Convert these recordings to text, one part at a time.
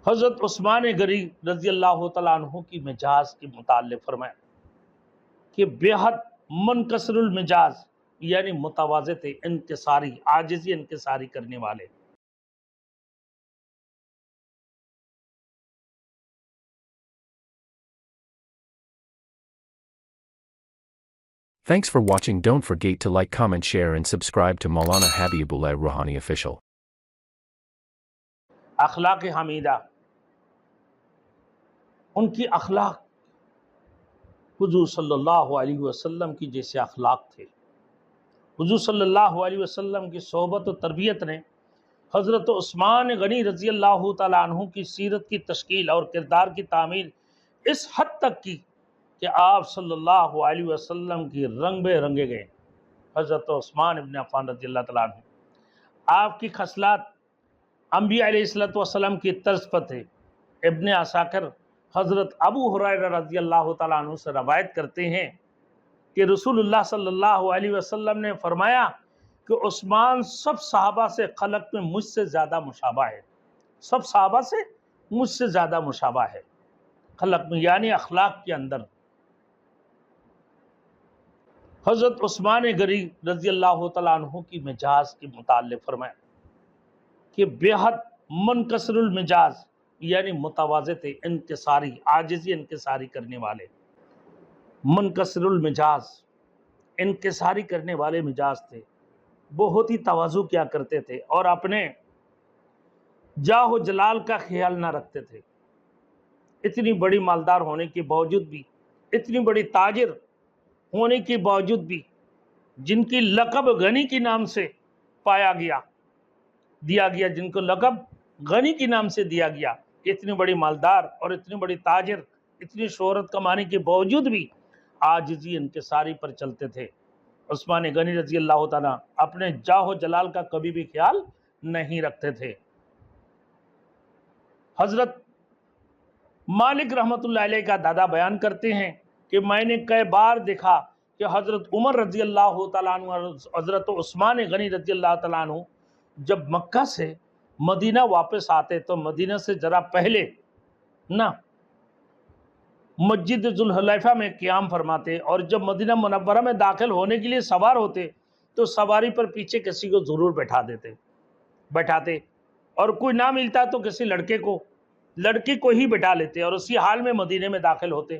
حضرت عثمان غنی رضی اللہ تعالیٰ عنہ کی مجاز کے متعلق فرمایا کہ بے حد منکسر المجاز یعنی متواضع تھے، انکساری، عاجزی انکساری کرنے والے۔ Thanks for watching. Don't forget to like, comment, share and subscribe to Maulana Habibullah Rouhani Official. اخلاق حمیدہ، ان کی اخلاق حضور صلی اللہ علیہ وسلم کی جیسے اخلاق تھے۔ حضور صلی اللہ علیہ وسلم کی صحبت و تربیت نے حضرت عثمان غنی رضی اللہ تعالیٰ عنہ کی سیرت کی تشکیل اور کردار کی تعمیر اس حد تک کی کہ آپ صلی اللہ علیہ وسلم کی رنگ بے رنگے گئے۔ حضرت عثمان ابن عفان رضی اللہ تعالیٰ عنہ، آپ کی خصلات انبیاء علیہ السلام کی طرز پر تھے۔ ابن عساکر حضرت ابو ہریرہ رضی اللہ تعالیٰ عنہ سے روایت کرتے ہیں کہ رسول اللہ صلی اللہ علیہ وسلم نے فرمایا کہ عثمان سب صحابہ سے خلق میں مجھ سے زیادہ مشابہ ہے، سب صحابہ سے مجھ سے زیادہ مشابہ ہے خلق میں، یعنی اخلاق کے اندر۔ حضرت عثمان غنی رضی اللہ تعالیٰ عنہ کی مجاز کے متعلق فرمایا کہ بے حد منکسر المجاز یعنی متواضع تھے، انکساری، عاجزی انکساری کرنے والے۔ منکسر المجاز، انکساری کرنے والے مجاز تھے، بہت ہی تواضع کیا کرتے تھے اور اپنے جاہ و جلال کا خیال نہ رکھتے تھے۔ اتنی بڑی مالدار ہونے کے باوجود بھی، اتنی بڑی تاجر ہونے کے باوجود بھی، جن کی لقب غنی کے نام سے دیا گیا، جن کو لقب غنی کے نام سے دیا گیا، اتنی بڑی مالدار اور اتنی بڑی تاجر، اتنی شہرت کمانے کے باوجود بھی عاجزی انکساری پر چلتے تھے۔ عثمان غنی رضی اللہ تعالیٰ اپنے جاہ و جلال کا کبھی بھی خیال نہیں رکھتے تھے۔ حضرت مالک رحمت اللہ علیہ کا دادا بیان کرتے ہیں کہ میں نے کئی بار دیکھا کہ حضرت عمر رضی اللہ تعالیٰ عنہ اور حضرت عثمان غنی رضی اللہ تعالیٰ عنہ جب مکہ سے مدینہ واپس آتے تو مدینہ سے ذرا پہلے مسجد ذوالحلیفہ میں قیام فرماتے، اور جب مدینہ منورہ میں داخل ہونے کے لیے سوار ہوتے تو سواری پر پیچھے کسی کو ضرور بیٹھاتے، اور کوئی نہ ملتا تو کسی لڑکے کو ہی بٹھا لیتے اور اسی حال میں مدینے میں داخل ہوتے۔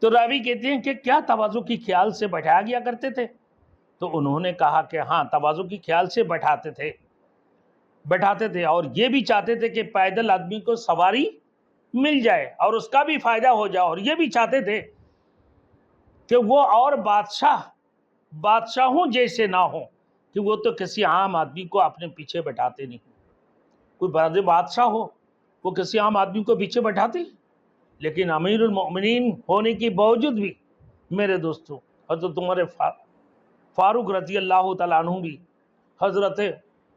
تو راوی کہتے ہیں کہ کیا تواضع کی خیال سے بٹھایا گیا کرتے تھے؟ تو انہوں نے کہا کہ ہاں، تواضع کی خیال سے بٹھاتے تھے اور یہ بھی چاہتے تھے کہ پیدل آدمی کو سواری مل جائے اور اس کا بھی فائدہ ہو جائے، اور یہ بھی چاہتے تھے کہ وہ اور بادشاہوں جیسے نہ ہوں، کہ وہ تو کسی عام آدمی کو اپنے پیچھے بٹھاتے نہیں۔ کوئی بڑے بادشاہ ہو، وہ کسی عام آدمی کو پیچھے بٹھاتے، لیکن امیر المؤمنین ہونے کے باوجود بھی میرے دوستو حضرت عمر فاروق رضی اللہ تعالیٰ عنہ بھی، حضرت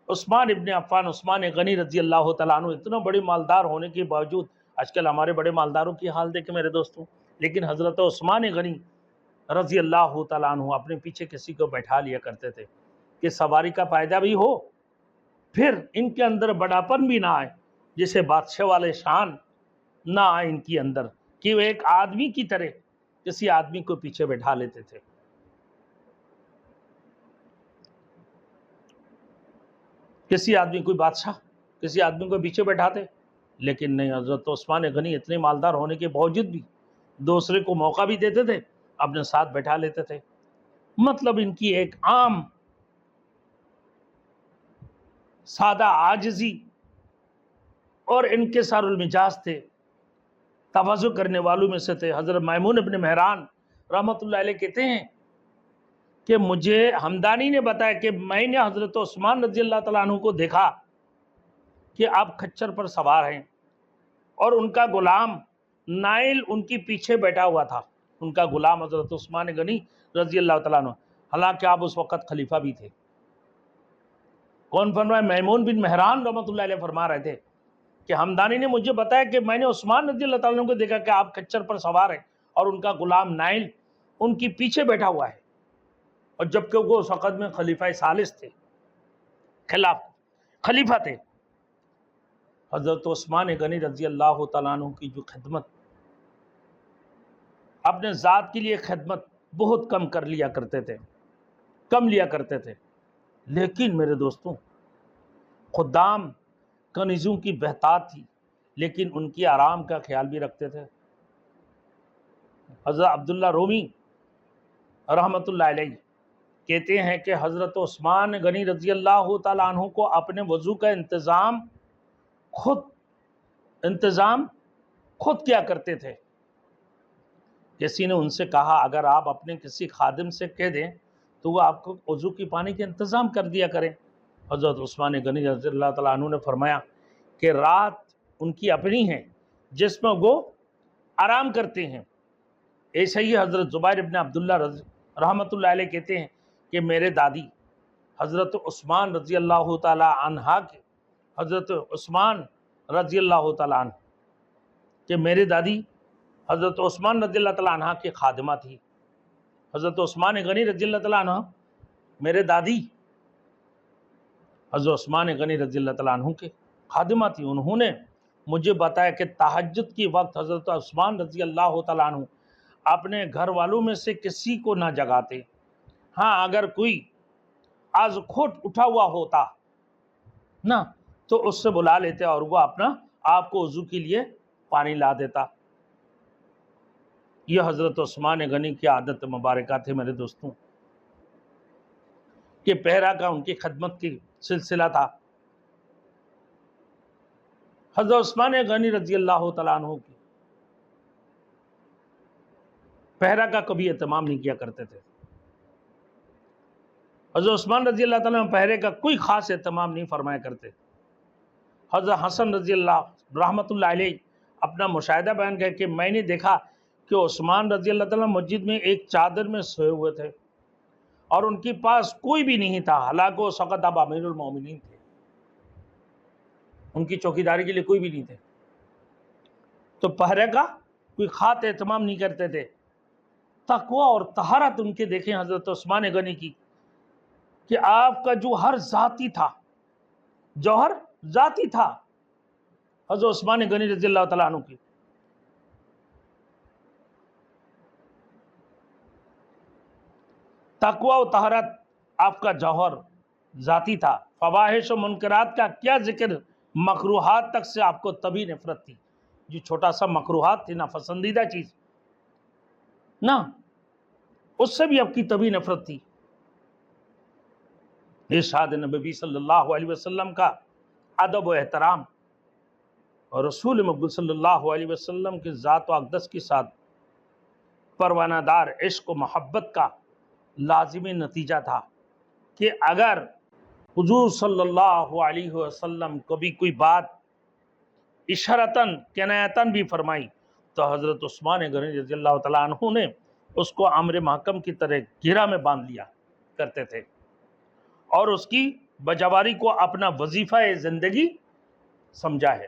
عثمان ابن عفان، عثمان غنی رضی اللہ تعالیٰ عنہ اتنا بڑے مالدار ہونے کے باوجود، آج کل ہمارے بڑے مالداروں کی حال دیکھیں میرے دوستو، لیکن حضرت عثمان غنی رضی اللہ تعالیٰ عنہ اپنے پیچھے کسی کو بیٹھا لیا کرتے تھے کہ سواری کا فائدہ بھی ہو، پھر ان کے اندر بڑاپن بھی نہ آئے، جسے بادشاہ والے شان نہ آئے ان کے اندر، کہ وہ ایک آدمی کی طرح کسی آدمی کو پیچھے بیٹھا لیتے تھے۔ کسی آدمی، کوئی بادشاہ کسی آدمی کو پیچھے بیٹھاتے، لیکن نہیں، حضرت عثمان غنی اتنے مالدار ہونے کے باوجود بھی دوسرے کو موقع بھی دیتے تھے، اپنے ساتھ بیٹھا لیتے تھے۔ مطلب ان کی ایک عام سادہ عاجزی اور انکسار المجاز تھے، تواضع کرنے والوں میں سے تھے۔ حضرت میمون ابن مہران رحمت اللہ علیہ کہتے ہیں کہ مجھے ہمدانی نے بتایا کہ میں نے حضرت عثمان رضی اللہ تعالیٰ عنہ کو دیکھا کہ آپ کھچر پر سوار ہیں اور ان کا غلام نائل ان کی پیچھے بیٹھا ہوا تھا، ان کا غلام حضرت عثمان غنی رضی اللہ تعالیٰ عنہ، حالانکہ آپ اس وقت خلیفہ بھی تھے۔ کون فرمایا؟ میمون بن مہران رحمت اللہ علیہ فرما رہے تھے کہ ہمدانی نے مجھے بتایا کہ میں نے عثمان رضی اللہ تعالیٰ عنہ کو دیکھا کہ آپ کھچر پر سوار ہیں اور ان کا غلام نائل ان کی پیچھے بیٹھا ہوا ہے، اور جبکہ وہ اس وقت میں خلیفہ ثالث تھے، خلیفہ تھے۔ حضرت عثمان غنی رضی اللہ تعالیٰ عنہ کی جو خدمت، اپنے ذات کے لیے خدمت بہت کم کر لیا کرتے تھے، کم لیا کرتے تھے، لیکن میرے دوستوں خدام کنیزوں کی بہتات تھی، لیکن ان کی آرام کا خیال بھی رکھتے تھے۔ حضرت عبداللہ رومی رحمۃ اللہ علیہ کہتے ہیں کہ حضرت عثمان غنی رضی اللہ تعالیٰ عنہ کو اپنے وضو کا انتظام خود کیا کرتے تھے۔ کسی نے ان سے کہا اگر آپ اپنے کسی خادم سے کہہ دیں تو وہ آپ کو وضو کی پانی کے انتظام کر دیا کریں۔ حضرت عثمان غنی رضی اللہ تعالیٰ عنہ نے فرمایا کہ رات ان کی اپنی ہے جس میں وہ آرام کرتے ہیں۔ ایسے ہی حضرت زبیر ابن عبداللہ رحمۃ اللہ علیہ کہتے ہیں کہ میرے دادی حضرت عثمان رضی اللہ تعالیٰ عنہ کے حضرت عثمان رضی اللہ تعالیٰ عنہ کہ میرے دادی حضرت عثمان رضی اللہ تعالیٰ عنہ کی خادمہ تھی۔ حضرت عثمان غنی رضی اللہ تعالیٰ عنہ میرے دادی حضرت عثمان غنی رضی اللہ تعالیٰ عنہ کے خادمہ تھی۔ انہوں نے مجھے بتایا کہ تہجد کی وقت حضرت عثمان رضی اللہ تعالیٰ عنہ اپنے گھر والوں میں سے کسی کو نہ جگاتے، ہاں اگر کوئی آز کھوٹ اٹھا ہوا ہوتا نا تو اس سے بلا لیتے اور وہ اپنا آپ کو وضو کے لیے پانی لا دیتا۔ یہ حضرت عثمان غنی کی عادت مبارکہ تھے میرے دوستوں، کہ پہرا کا ان کی خدمت کی سلسلہ تھا۔ حضرت عثمان غنی رضی اللہ تعالیٰ عنہ کی پہرا کا کبھی اہتمام نہیں کیا کرتے تھے۔ حضرت عثمان رضی اللہ تعالیٰ عنہ پہرے کا کوئی خاص اہتمام نہیں فرمایا کرتے۔ حضرت حسن رضی اللہ رحمۃ اللہ علیہ اپنا مشاہدہ بیان کر کہ میں نے دیکھا کہ عثمان رضی اللہ تعالیٰ مسجد میں ایک چادر میں سوئے ہوئے تھے اور ان کے پاس کوئی بھی نہیں تھا، حالانکہ وہ سقط اب امیر المومنین تھے، ان کی چوکیداری کے لیے کوئی بھی نہیں تھے، تو پہرے کا کوئی خاص اہتمام نہیں کرتے تھے۔ تقوی اور طہارت ان کے دیکھیں حضرت عثمان غنی کی، کہ آپ کا جوہر ذاتی تھا، جوہر ذاتی تھا حضرت عثمان غنی رضی اللہ تعالیٰ عنہ کی۔ تقوی و طہارت آپ کا جوہر ذاتی تھا۔ فواحش و منکرات کا کیا ذکر، مکروہات تک سے آپ کو تبھی نفرت تھی۔ جو چھوٹا سا مکروہات تھی، ناپسندیدہ چیز نا، اس سے بھی آپ کی تبھی نفرت تھی۔ ارشاد نبی صلی اللہ علیہ وسلم کا ادب و احترام اور رسول مقبول صلی اللہ علیہ وسلم کے ذات و اقدس کے ساتھ پروانہ دار عشق و محبت کا لازمی نتیجہ تھا کہ اگر حضور صلی اللہ علیہ وسلم کبھی کوئی بات اشارتاً کنایتاً بھی فرمائی تو حضرت عثمان غنی رضی اللہ تعالیٰ عنہ نے اس کو امر محکم کی طرح گھیرا میں باندھ لیا کرتے تھے اور اس کی بجاواری کو اپنا وظیفہ زندگی سمجھا ہے۔